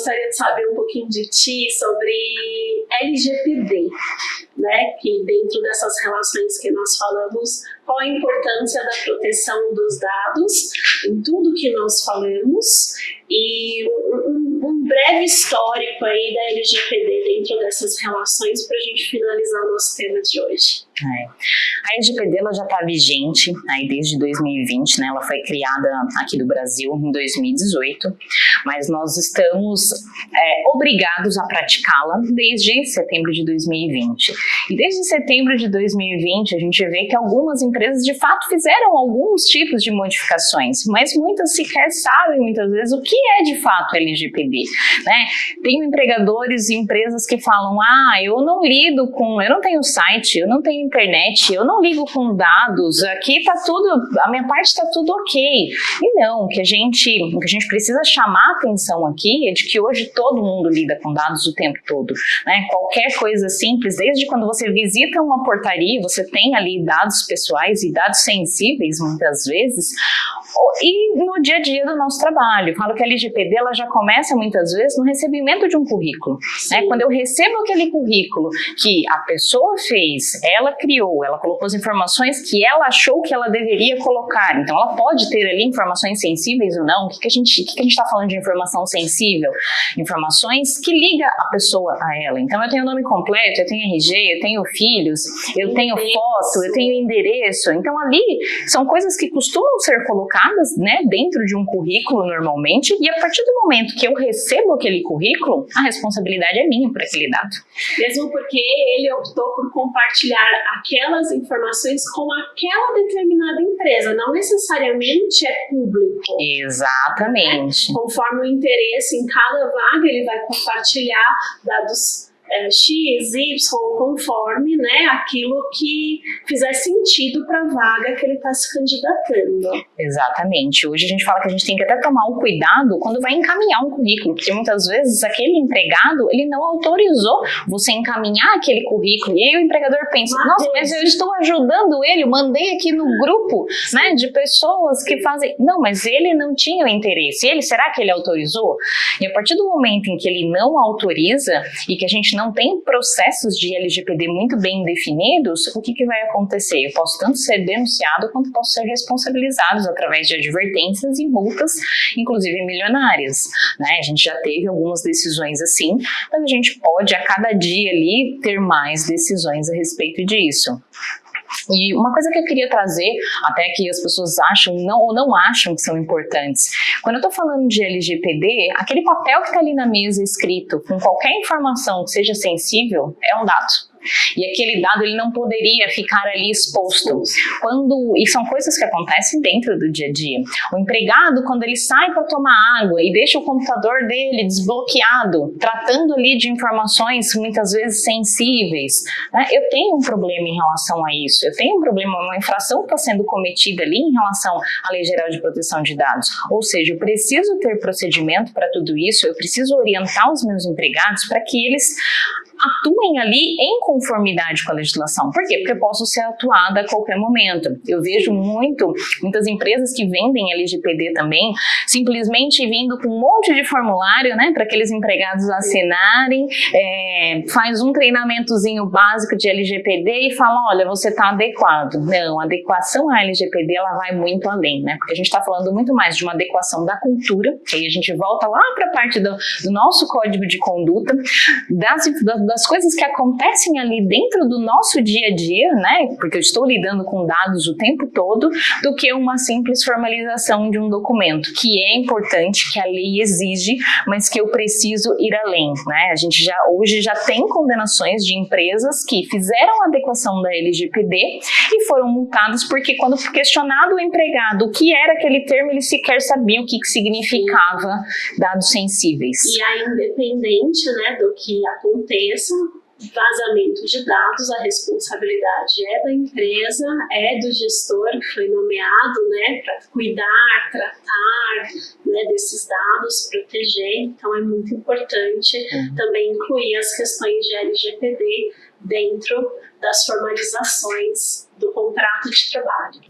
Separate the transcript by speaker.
Speaker 1: gostaria de saber um pouquinho de ti sobre LGPD, né? Que dentro dessas relações que nós falamos, qual a importância da proteção dos dados em tudo que nós falamos e um breve histórico aí da LGPD dentro dessas relações para a gente finalizar o nosso tema de hoje.
Speaker 2: A LGPD ela já está vigente aí desde 2020, né? Ela foi criada aqui do Brasil em 2018, mas nós estamos obrigados a praticá-la desde setembro de 2020. E desde setembro de 2020 a gente vê que algumas empresas de fato fizeram alguns tipos de modificações, mas muitas sequer sabem muitas vezes o que é de fato LGPD, né? Tem empregadores e empresas que falam, eu não lido com, eu não tenho site, eu não tenho internet, eu não ligo com dados, aqui tá tudo, a minha parte tá tudo ok. E não, o que a gente precisa chamar a atenção aqui é de que hoje todo mundo lida com dados o tempo todo, né? Qualquer coisa simples, desde quando você visita uma portaria, você tem ali dados pessoais e dados sensíveis muitas vezes, e no dia a dia do nosso trabalho. Eu falo que a LGPD ela já começa muitas vezes no recebimento de um currículo, né? Quando eu recebo aquele currículo que a pessoa fez, ela criou, ela colocou as informações que ela achou que ela deveria colocar, então ela pode ter ali informações sensíveis ou não. O que a gente está falando de informação sensível? Informações que liga a pessoa a ela. Então eu tenho o nome completo, eu tenho RG, eu tenho filhos, eu tenho foto, eu tenho endereço. Então ali são coisas que costumam ser colocadas, né, dentro de um currículo normalmente, e a partir do momento que eu recebo aquele currículo, a responsabilidade é minha por aquele dado.
Speaker 1: Mesmo porque ele optou por compartilhar aquelas informações com aquela determinada empresa, não necessariamente é público.
Speaker 2: Exatamente.
Speaker 1: Né? Conforme o interesse em cada vaga, ele vai compartilhar dados X, Y, conforme, né, aquilo que fizer sentido para a vaga que ele está se candidatando.
Speaker 2: Exatamente. Hoje a gente fala que a gente tem que até tomar um cuidado quando vai encaminhar um currículo, porque muitas vezes aquele empregado, ele não autorizou você encaminhar aquele currículo, e aí o empregador pensa, nossa, mas eu estou ajudando ele, eu mandei aqui no grupo, né, de pessoas que fazem, não, mas ele não tinha o interesse, será que ele autorizou? E a partir do momento em que ele não autoriza e que a gente não tem processos de LGPD muito bem definidos, o que vai acontecer? Eu posso tanto ser denunciado quanto posso ser responsabilizado através de advertências e multas, inclusive milionárias, né? A gente já teve algumas decisões assim, mas a gente pode a cada dia ali ter mais decisões a respeito disso. E uma coisa que eu queria trazer, até que as pessoas acham ou não acham que são importantes, quando eu estou falando de LGPD, aquele papel que está ali na mesa escrito com qualquer informação que seja sensível é um dado. E aquele dado ele não poderia ficar ali exposto. E são coisas que acontecem dentro do dia a dia. O empregado, quando ele sai para tomar água e deixa o computador dele desbloqueado, tratando ali de informações muitas vezes sensíveis, né? Eu tenho um problema em relação a isso. Eu tenho um problema, uma infração que está sendo cometida ali em relação à Lei Geral de Proteção de Dados. Ou seja, eu preciso ter procedimento para tudo isso, eu preciso orientar os meus empregados para que eles atuem ali em conformidade com a legislação. Por quê? Porque eu posso ser atuada a qualquer momento. Eu vejo muitas empresas que vendem LGPD também, simplesmente vindo com um monte de formulário, né, para aqueles empregados assinarem, faz um treinamentozinho básico de LGPD e fala, olha, você está adequado. Não, a adequação à LGPD, ela vai muito além, né, porque a gente está falando muito mais de uma adequação da cultura, que aí a gente volta lá para a parte do nosso código de conduta, das coisas que acontecem ali dentro do nosso dia a dia, né, porque eu estou lidando com dados o tempo todo, do que uma simples formalização de um documento, que é importante, que a lei exige, mas que eu preciso ir além, né? A gente hoje já tem condenações de empresas que fizeram a adequação da LGPD e foram multadas porque quando questionado o empregado o que era aquele termo, ele sequer sabia o que significava dados sensíveis.
Speaker 1: E aí, independente, né, do que aconteça, vazamento de dados, a responsabilidade é da empresa, é do gestor que foi nomeado, né, para cuidar, tratar, né, desses dados, proteger. Então é muito importante também incluir as questões de LGPD dentro das formalizações do contrato de trabalho.